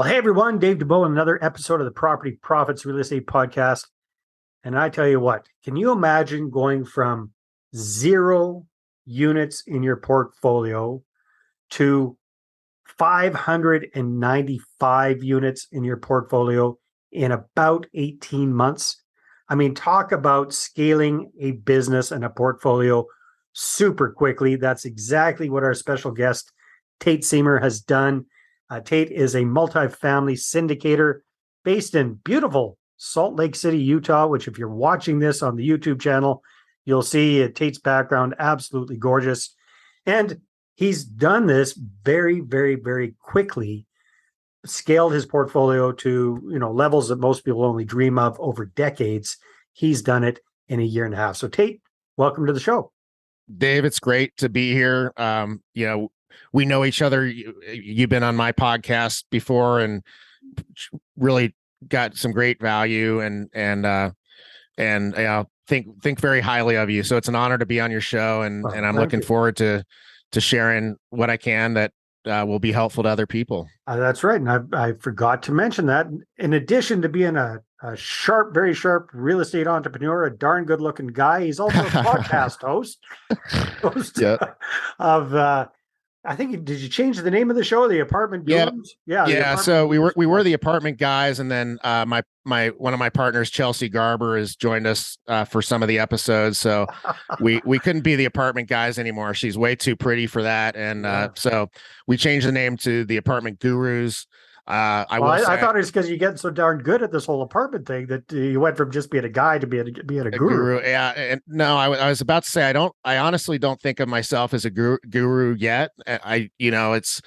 Well, hey everyone, Dave Dubeau, another episode of the Property Profits Real Estate Podcast. And I tell you what, can you imagine going from 0 units in your portfolio to 595 units in your portfolio in about 18 months? I mean, talk about scaling a business and a portfolio super quickly. That's exactly what our special guest, Tate Siemer, has done. Tate is a multifamily syndicator based in beautiful Salt Lake City, Utah, which if you're watching this on the YouTube channel, you'll see Tate's background, absolutely gorgeous. And he's done this very, very, very quickly, scaled his portfolio to, levels that most people only dream of over decades. He's done it in a year and a half. So Tate, welcome to the show. Dave, it's great to be here. We know each other. You've been on my podcast before and really got some great value and think very highly of you. So it's an honor to be on your show, and I'm looking forward to sharing what I can that will be helpful to other people. That's right. And I forgot to mention that in addition to being a sharp, very sharp real estate entrepreneur, a darn good looking guy, he's also a podcast host of I think, did you change the name of the show? The Apartment Gurus? Yeah. So we were the Apartment Guys, and then my one of my partners, Chelsea Garber, has joined us for some of the episodes. So we couldn't be the Apartment Guys anymore. She's way too pretty for that, and so we changed the name to the Apartment Gurus. I thought it was because you get so darn good at this whole apartment thing that you went from just being a guy to being a guru. Yeah, and no, I was about to say I honestly don't think of myself as a guru yet. It's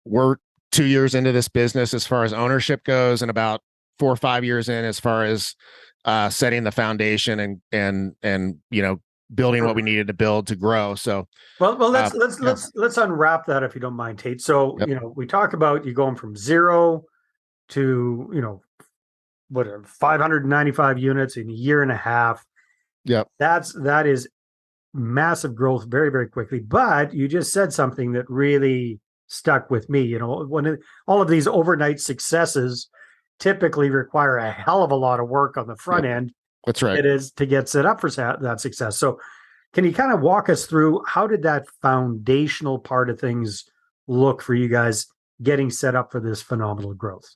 we're 2 years into this business as far as ownership goes, and about 4 or 5 years in as far as setting the foundation and building what we needed to build to grow. So let's unwrap that if you don't mind, Tate. So we talk about you going from 0 to 595 units in a year and a half. Yep. That is massive growth very, very quickly. But you just said something that really stuck with me. When all of these overnight successes typically require a hell of a lot of work on the front end. That's right. It is to get set up for that success. So can you kind of walk us through how did that foundational part of things look for you guys getting set up for this phenomenal growth?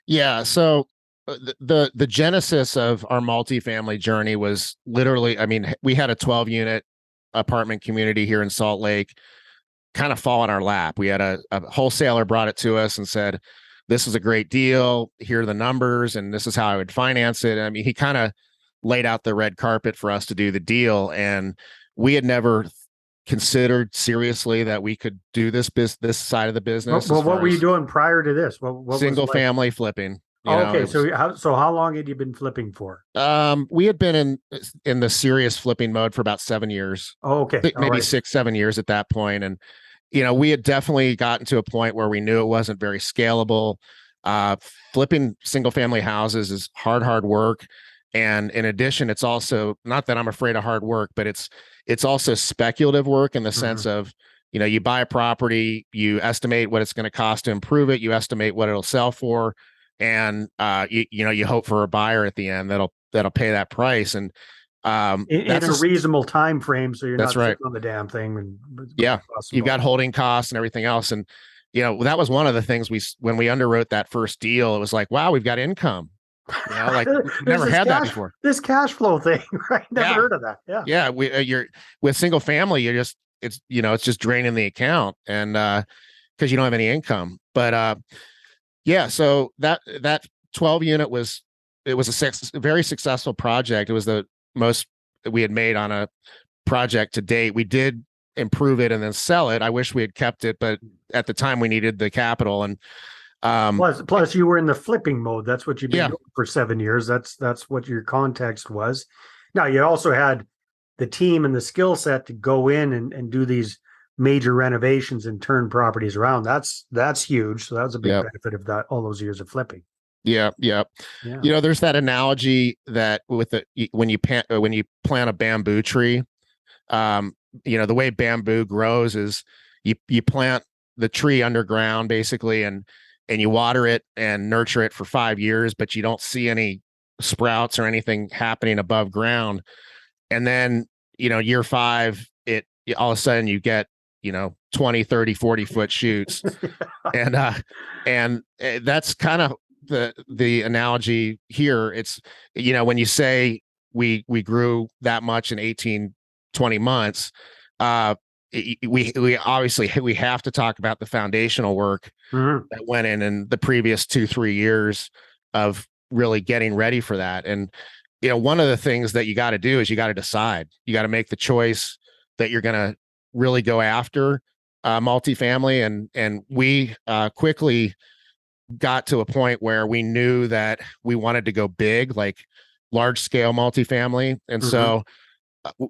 Yeah. So the genesis of our multifamily journey was literally, we had a 12-unit apartment community here in Salt Lake kind of fall in our lap. We had a wholesaler brought it to us and said, this is a great deal. Here are the numbers, and this is how I would finance it. He kind of laid out the red carpet for us to do the deal, and we had never considered seriously that we could do this side of the business. Well, what were you doing prior to this? What single family flipping. So how long had you been flipping for? We had been in the serious flipping mode for about 7 years. Oh, okay. Maybe 6-7 years at that point. And we had definitely gotten to a point where we knew it wasn't very scalable. Flipping single family houses is hard work. And in addition, it's also not that I'm afraid of hard work, but it's also speculative work in the sense of, you buy a property, you estimate what it's going to cost to improve it, you estimate what it'll sell for, and you hope for a buyer at the end that'll pay that price. And in a reasonable time frame, so you're not sitting on the damn thing. You've got holding costs and everything else. And that was one of the things when we underwrote that first deal, it was like, wow, we've got income. Never had that before. This cash flow thing, right? Never heard of that. Yeah. You're with single family, it's just draining the account, and because you don't have any income. But so that 12 unit was a very successful project. It was the most we had made on a project to date. We did improve it and then sell it. I wish we had kept it, but at the time we needed the capital. And plus you were in the flipping mode. That's what you've been doing for 7 years. That's what your context was. Now you also had the team and the skill set to go in and do these major renovations and turn properties around. That's huge. So that was a big benefit of that, all those years of flipping. Yeah. There's that analogy that when you plant a bamboo tree, the way bamboo grows is you plant the tree underground basically, and and you water it and nurture it for 5 years, but you don't see any sprouts or anything happening above ground. And then, year 5, all of a sudden you get, 20, 30, 40-foot shoots. And that's kind of the analogy here. It's, when you say we grew that much in 18, 20 months, we obviously we have to talk about the foundational work that went in the previous 2-3 years of really getting ready for that. And one of the things that you got to do is you got to decide. You got to make the choice that you're going to really go after multifamily, and we quickly got to a point where we knew that we wanted to go big, like large scale multifamily. And so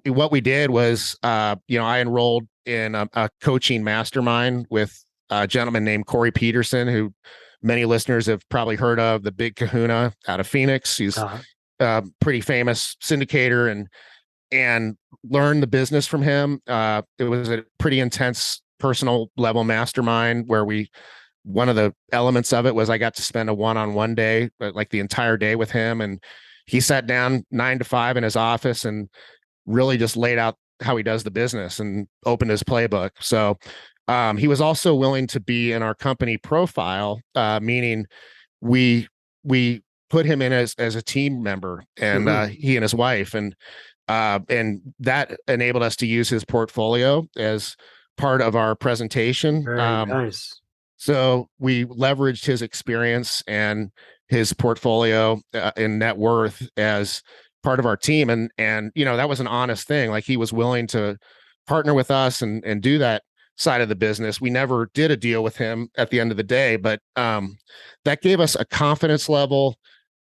what we did was, I enrolled in a coaching mastermind with a gentleman named Corey Peterson, who many listeners have probably heard of, the Big Kahuna out of Phoenix. He's a pretty famous syndicator, and learned the business from him. It was a pretty intense personal level mastermind where one of the elements of it was I got to spend a one-on-one day, like the entire day with him. And he sat down 9 to 5 in his office and really just laid out how he does the business and opened his playbook. So he was also willing to be in our company profile, meaning we put him in as a team member, and he and his wife, and that enabled us to use his portfolio as part of our presentation. Very nice. So we leveraged his experience and his portfolio and net worth as part of our team. And that was an honest thing. Like, he was willing to partner with us and do that side of the business. We never did a deal with him at the end of the day, but that gave us a confidence level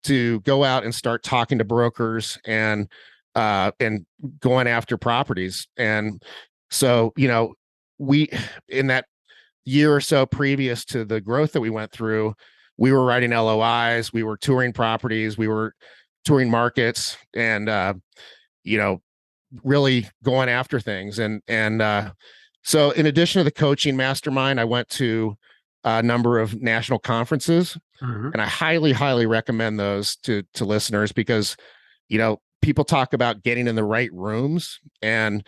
to go out and start talking to brokers and going after properties. And so, we, in that year or so previous to the growth that we went through, we were writing LOIs, we were touring properties, we were touring markets, and really going after things. And so in addition to the coaching mastermind, I went to a number of national conferences, and I highly, highly recommend those to listeners, because, people talk about getting in the right rooms, and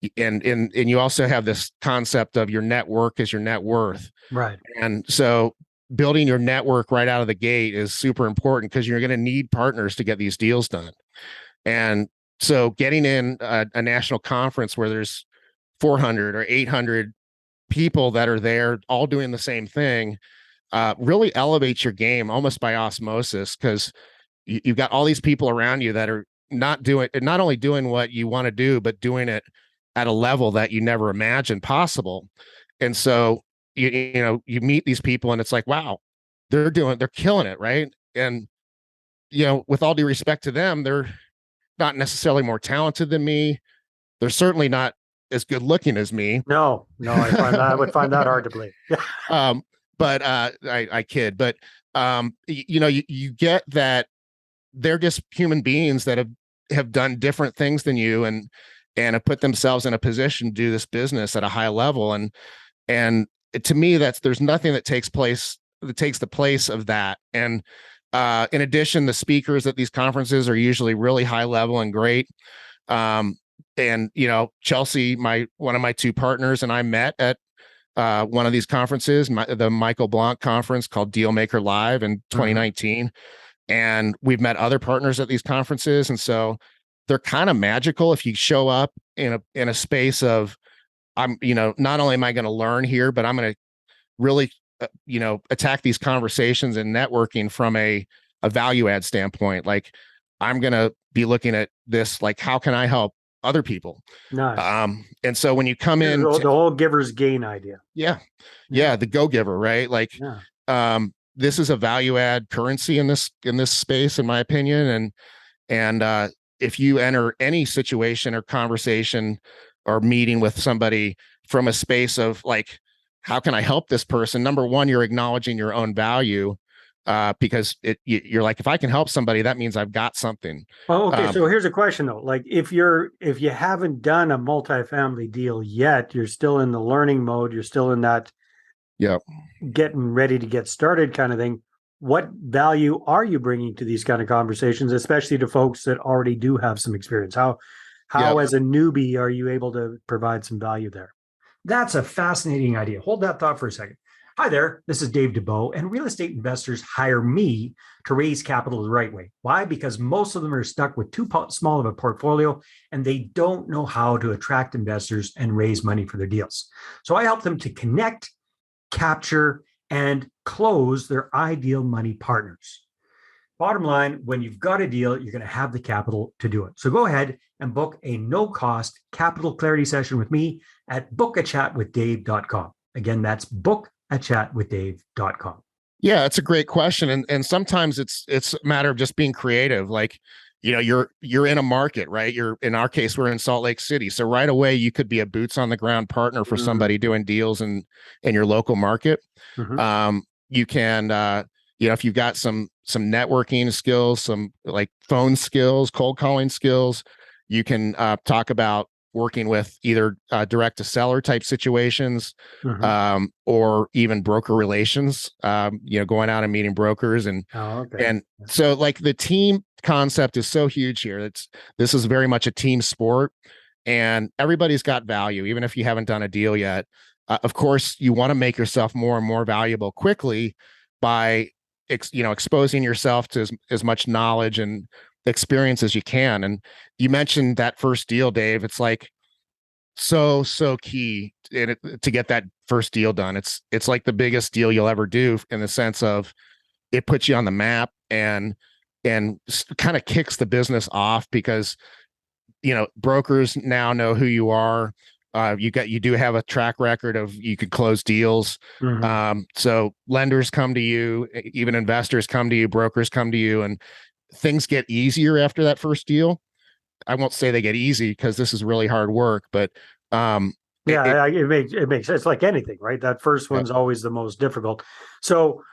you also have this concept of your network is your net worth. Right. And so building your network right out of the gate is super important, because you're going to need partners to get these deals done. And so getting in a national conference where there's 400 or 800 people that are there all doing the same thing really elevates your game almost by osmosis, because you've got all these people around you that are not only doing what you want to do, but doing it at a level that you never imagined possible. And so you meet these people and it's like, wow, they're killing it, right? And with all due respect to them, they're not necessarily more talented than me. They're certainly not as good looking as me. No, I would find that hard to believe. But I kid. But you get that they're just human beings that have done different things than you, and have put themselves in a position to do this business at a high level. And to me, there's nothing that takes the place of that. And in addition, the speakers at these conferences are usually really high level and great. And Chelsea, one of my two partners, and I met at one of these conferences, the Michael Blanc conference called Dealmaker Live in 2019. And we've met other partners at these conferences. And so they're kind of magical if you show up in a space of, not only am I going to learn here, but I'm going to really, attack these conversations and networking from a value add standpoint. Like, I'm going to be looking at this, like, how can I help other people? Nice. And so when you come in, the whole giver's gain idea. Yeah. The go-giver, right? Like, this is a value add currency in this space, in my opinion. And if you enter any situation or conversation or meeting with somebody from a space of like, how can I help this person? Number one, you're acknowledging your own value, because you're like, if I can help somebody, that means I've got something. Oh, okay. So here's a question though. Like, if you haven't done a multifamily deal yet, you're still in the learning mode. You're still in that Yeah. getting ready to get started kind of thing. What value are you bringing to these kind of conversations, especially to folks that already do have some experience? How Yeah. as a newbie are you able to provide some value there? That's a fascinating idea. Hold that thought for a second. Hi there, this is Dave Dubeau, and real estate investors hire me to raise capital the right way. Why? Because most of them are stuck with too small of a portfolio and they don't know how to attract investors and raise money for their deals. So I help them to connect, capture, and close their ideal money partners. Bottom line, when you've got a deal, you're going to have the capital to do it. So go ahead and book a no-cost capital clarity session with me at bookachatwithdave.com. Again, that's bookachatwithdave.com. Yeah, it's a great question. And sometimes it's a matter of just being creative. Like, you're in a market, right? In our case, we're in Salt Lake City. So right away you could be a boots on the ground partner for somebody doing deals in your local market. You can if you've got some networking skills, some like phone skills, cold calling skills, you can talk about working with either direct to seller type situations, or even broker relations, going out and meeting brokers. And so like the team concept is so huge here. This is very much a team sport, and everybody's got value, even if you haven't done a deal yet. Of course, you want to make yourself more and more valuable quickly by exposing yourself to as much knowledge and experience as you can. And you mentioned that first deal, Dave. It's like so key to get that first deal done. It's like the biggest deal you'll ever do, in the sense of it puts you on the map and kind of kicks the business off, because brokers now know who you are. You do have a track record of, you could close deals. So lenders come to you, even investors come to you, brokers come to you, and things get easier after that first deal. I won't say they get easy, because this is really hard work, but it makes sense. Like anything, right? That first one's always the most difficult. So,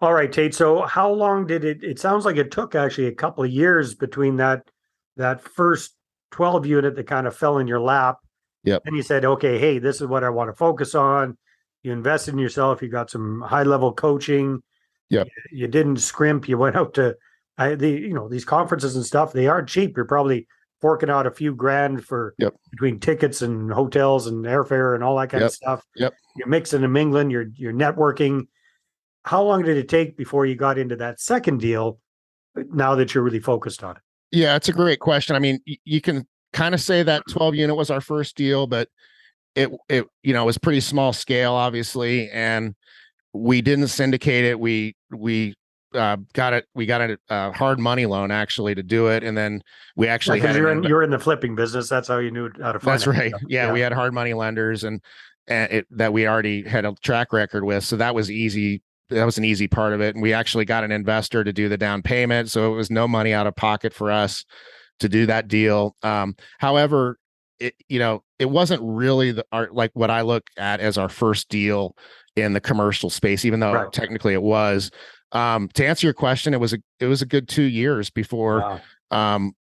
all right, Tate. So how long did it sounds like it took actually a couple of years between that first 12 unit that kind of fell in your lap. Yep. And you said, okay, hey, this is what I want to focus on. You invested in yourself. You got some high level coaching. Yep. You didn't scrimp. You went out to these conferences and stuff. They aren't cheap. You're probably forking out a few grand for between tickets and hotels and airfare and all that kind of stuff. Yep. You're mixing and mingling. You're networking. How long did it take before you got into that second deal, now that you're really focused on it? Yeah, it's a great question. I mean, you can kind of say that 12 unit was our first deal, but it was pretty small scale, obviously, and we didn't syndicate it. We got a hard money loan actually to do it, and then we actually had you're in the flipping business. That's how you knew how to finance. That's right. Yeah, we had hard money lenders and that we already had a track record with, so that was easy. That was an easy part of it, and we actually got an investor to do the down payment, so it was no money out of pocket for us to do that deal. However, it wasn't really like what I look at as our first deal in the commercial space, even though technically it was. To answer your question, it was a good 2 years before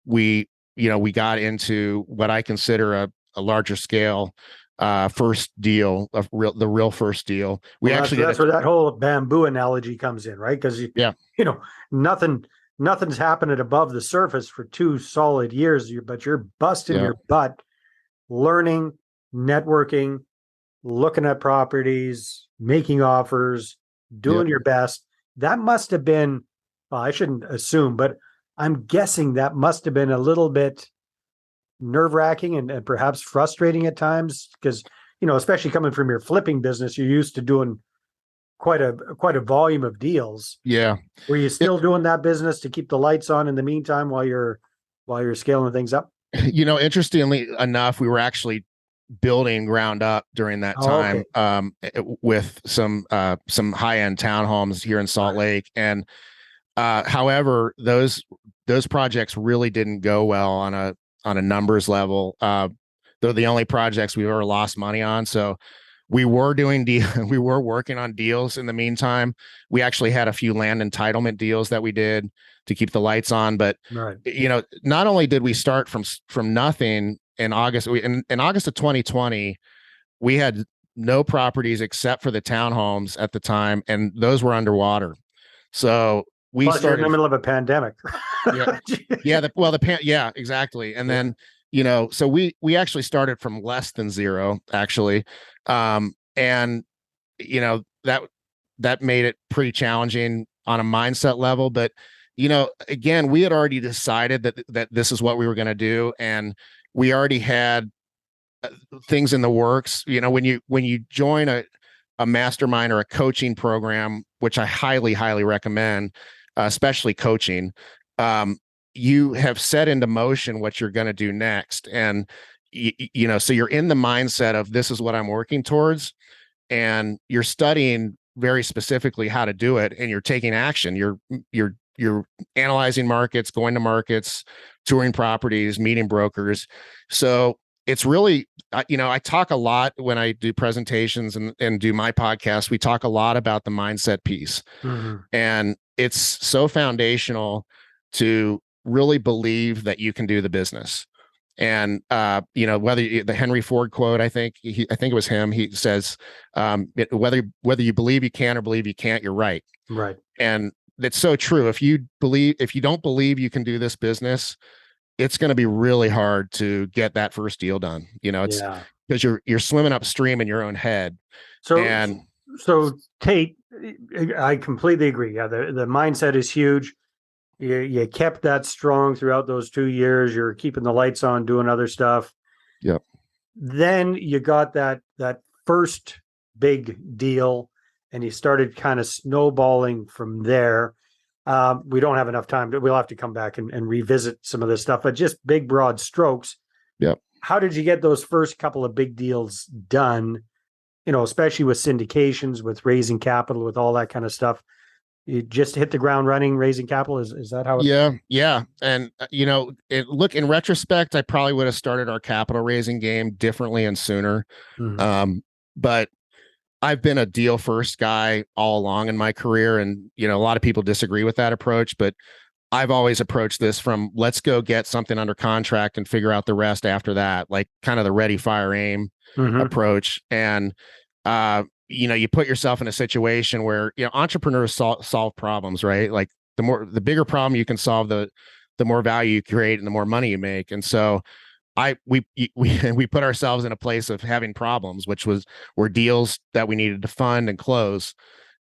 we got into what I consider a larger scale first deal, the real first deal. That's where that whole bamboo analogy comes in, right? Because nothing's happening above the surface for 2 solid years, but you're busting your butt, learning, networking, looking at properties, making offers, doing your best. That must have been, well, I shouldn't assume, but I'm guessing that must have been a little bit nerve-wracking and perhaps frustrating at times, because, especially coming from your flipping business, you're used to doing quite a volume of deals. Yeah. Were you still doing that business to keep the lights on in the meantime while you're scaling things up? Interestingly enough, we were actually building ground up during that time, with some high-end townhomes here in Salt Lake. And however, those projects really didn't go well on a numbers level. They're the only projects we've ever lost money on. So we were we were working on deals in the meantime. We actually had a few land entitlement deals that we did to keep the lights on. But not only did we start from nothing in August, in August of 2020, we had no properties except for the townhomes at the time, and those were underwater. So we Plus, you're in the started, middle of a pandemic. yeah, yeah, exactly. And then, so we actually started from less than zero, actually. And that made it pretty challenging on a mindset level. But again, we had already decided that this is what we were going to do, and we already had things in the works. When you join a mastermind or a coaching program, which I highly recommend, especially coaching, you have set into motion what you're going to do next. And so you're in the mindset of, this is what I'm working towards, and you're studying very specifically how to do it, and you're taking action. You're analyzing markets, going to markets, touring properties, meeting brokers. So it's really, I talk a lot when I do presentations and do my podcast. We talk a lot about the mindset piece. Mhm. And it's so foundational to really believe that you can do the business. And whether the Henry Ford quote, I think it was him. He says, whether you believe you can or believe you can't, you're right. Right. And that's so true. If you don't believe you can do this business, it's going to be really hard to get that first deal done. It's because you're swimming upstream in your own head. So Tate, I completely agree. Yeah, the mindset is huge. You kept that strong throughout those 2 years. You're keeping the lights on, doing other stuff. Yep. Then you got that first big deal, and you started kind of snowballing from there. We don't have enough time, but we'll have to come back and revisit some of this stuff. But just big, broad strokes. Yep. How did you get those first couple of big deals done? Especially with syndications, with raising capital, with all that kind of stuff. You just hit the ground running, raising capital. Is that how? Yeah. And look, in retrospect, I probably would have started our capital raising game differently and sooner. Mm-hmm. But I've been a deal first guy all along in my career, and a lot of people disagree with that approach, but I've always approached this from, let's go get something under contract and figure out the rest after that, like kind of the ready, fire, aim approach. And you put yourself in a situation where entrepreneurs solve problems, right? Like the bigger problem you can solve, the more value you create and the more money you make. And so we put ourselves in a place of having problems, which were deals that we needed to fund and close.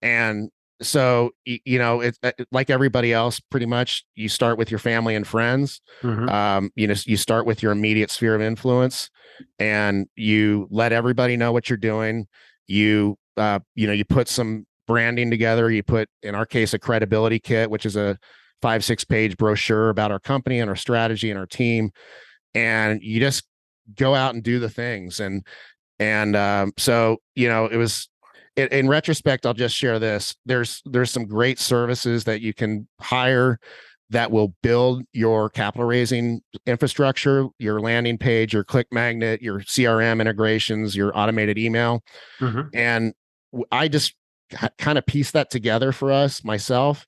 And so it's like everybody else, pretty much you start with your family and friends. You start with your immediate sphere of influence, and you let everybody know what you're doing. You put some branding together. You put, in our case, a credibility kit, which is a 5-6 page brochure about our company and our strategy and our team. And you just go out and do the things. So it was, in retrospect, I'll just share this. There's some great services that you can hire that will build your capital raising infrastructure, your landing page, your click magnet, your CRM integrations, your automated email. And I just kind of pieced that together for us, myself,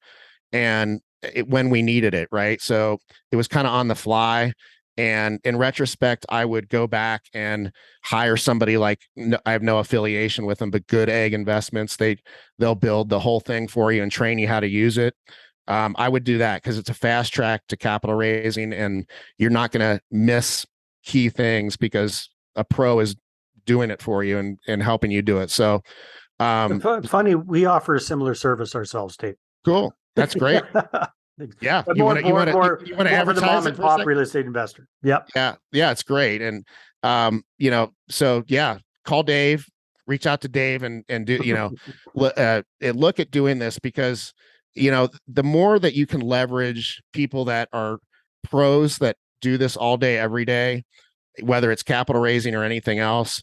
and when we needed it, right? So it was kind of on the fly. And in retrospect, I would go back and hire somebody like, I have no affiliation with them, but Good Egg Investments. They'll build the whole thing for you and train you how to use it. I would do that because it's a fast track to capital raising, and you're not going to miss key things because a pro is doing it for you and helping you do it. So funny, we offer a similar service ourselves, Tate. Cool. That's great. Yeah. But you want to advertise the mom and pop real estate investor. Yep. Yeah. It's great. And, so yeah, call Dave, reach out to Dave and do, look at doing this, because, the more that you can leverage people that are pros that do this all day, every day, whether it's capital raising or anything else,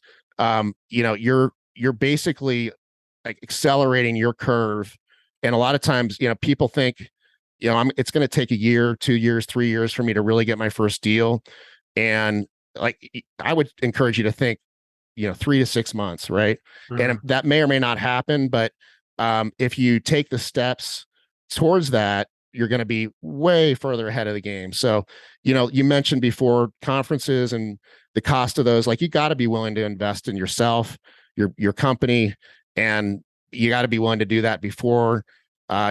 you're basically like accelerating your curve. And a lot of times, people think, it's going to take a year, 2 years, 3 years for me to really get my first deal. And like, I would encourage you to think, 3 to 6 months, right? And that may or may not happen, but if you take the steps towards that, you're going to be way further ahead of the game. So, you mentioned before conferences and the cost of those, like, you got to be willing to invest in yourself. your company, and you got to be willing to do that before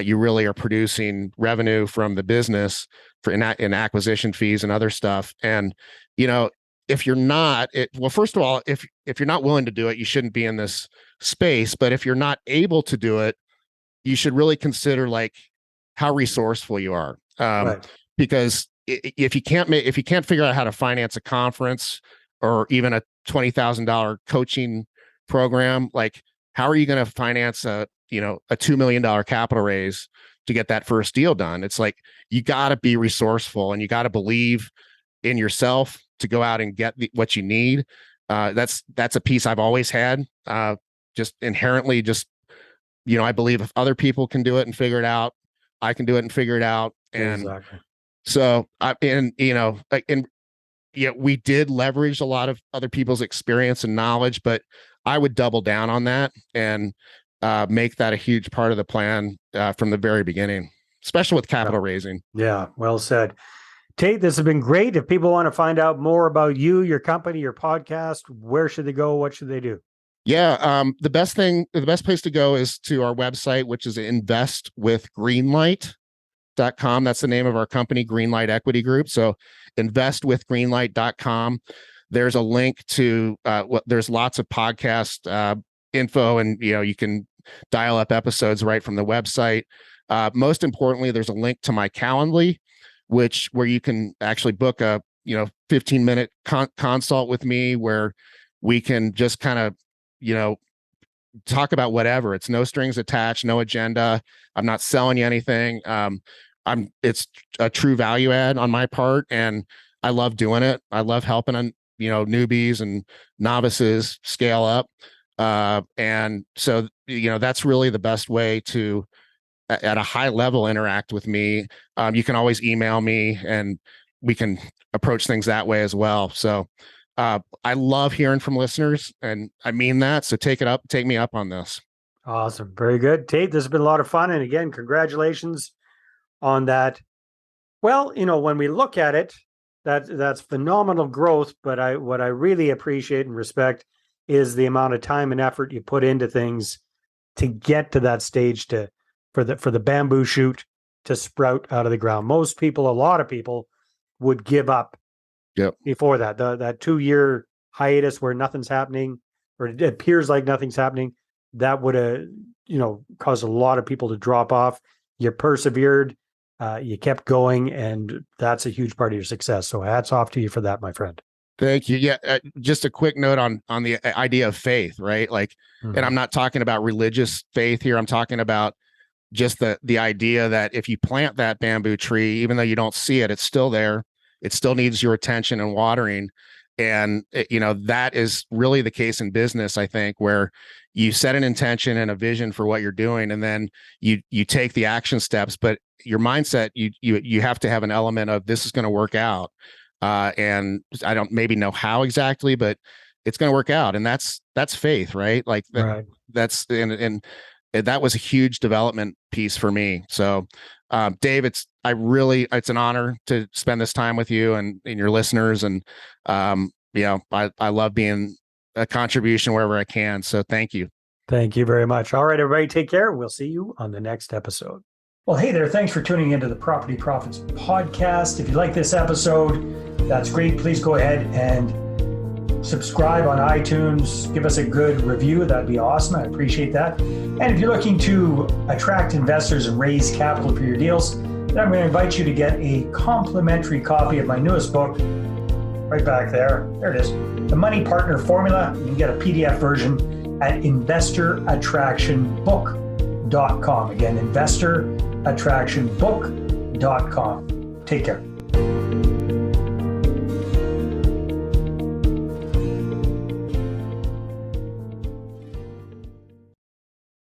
you really are producing revenue from the business in acquisition fees and other stuff. And if you're not, well, first of all, if you're not willing to do it, you shouldn't be in this space. But if you're not able to do it, you should really consider like how resourceful you are. Right. Because if you can't figure out how to finance a conference or even a $20,000 coaching program, like how are you going to finance a $2 million capital raise to get that first deal done? It's like, you got to be resourceful and you got to believe in yourself to go out and get what you need. That's a piece I've always had. Just inherently, I believe if other people can do it and figure it out, I can do it and figure it out. And exactly. So we did leverage a lot of other people's experience and knowledge, but I would double down on that and make that a huge part of the plan from the very beginning, especially with capital raising. Yeah, well said. Tate, this has been great. If people want to find out more about you, your company, your podcast, where should they go? What should they do? Yeah, the best place to go is to our website, which is investwithgreenlight.com. That's the name of our company, GreenLight Equity Group. So investwithgreenlight.com. There's a link to there's lots of podcast info, and you can dial up episodes right from the website. Most importantly, there's a link to my Calendly, where you can actually book a 15-minute consult with me, where we can just kind of talk about whatever. It's no strings attached, no agenda. I'm not selling you anything. It's a true value add on my part, and I love doing it. I love helping newbies and novices scale up. And so that's really the best way to, at a high level, interact with me. You can always email me and we can approach things that way as well. So I love hearing from listeners, and I mean that. So take me up on this. Awesome. Very good. Tate, this has been a lot of fun. And again, congratulations on that. Well, when we look at it, that's phenomenal growth. But what I really appreciate and respect is the amount of time and effort you put into things to get to that stage for the bamboo shoot to sprout out of the ground. A lot of people would give up before that 2-year hiatus where nothing's happening, or it appears like nothing's happening. That would have, caused a lot of people to drop off. You persevered, you kept going, and that's a huge part of your success. So hats off to you for that, my friend. Thank you. Yeah. Just a quick note on the idea of faith, right? Like, and I'm not talking about religious faith here. I'm talking about just the idea that if you plant that bamboo tree, even though you don't see it, it's still there. It still needs your attention and watering. And, that is really the case in business, I think, where you set an intention and a vision for what you're doing, and then you take the action steps, but your mindset, you have to have an element of, this is going to work out. And I don't maybe know how exactly, but it's going to work out. And that's faith, right? Like right. That's, and that was a huge development piece for me. So, Dave, it's an honor to spend this time with you and your listeners. And, I love being a contribution wherever I can. So thank you. Thank you very much. All right, everybody, take care. We'll see you on the next episode. Well, hey there. Thanks for tuning into the Property Profits Podcast. If you like this episode, that's great. Please go ahead and subscribe on iTunes. Give us a good review. That'd be awesome. I appreciate that. And if you're looking to attract investors and raise capital for your deals, then I'm going to invite you to get a complimentary copy of my newest book, right back there. There it is. The Money Partner Formula. You can get a PDF version at investorattractionbook.com. Again, investorattractionbook.com. Take care.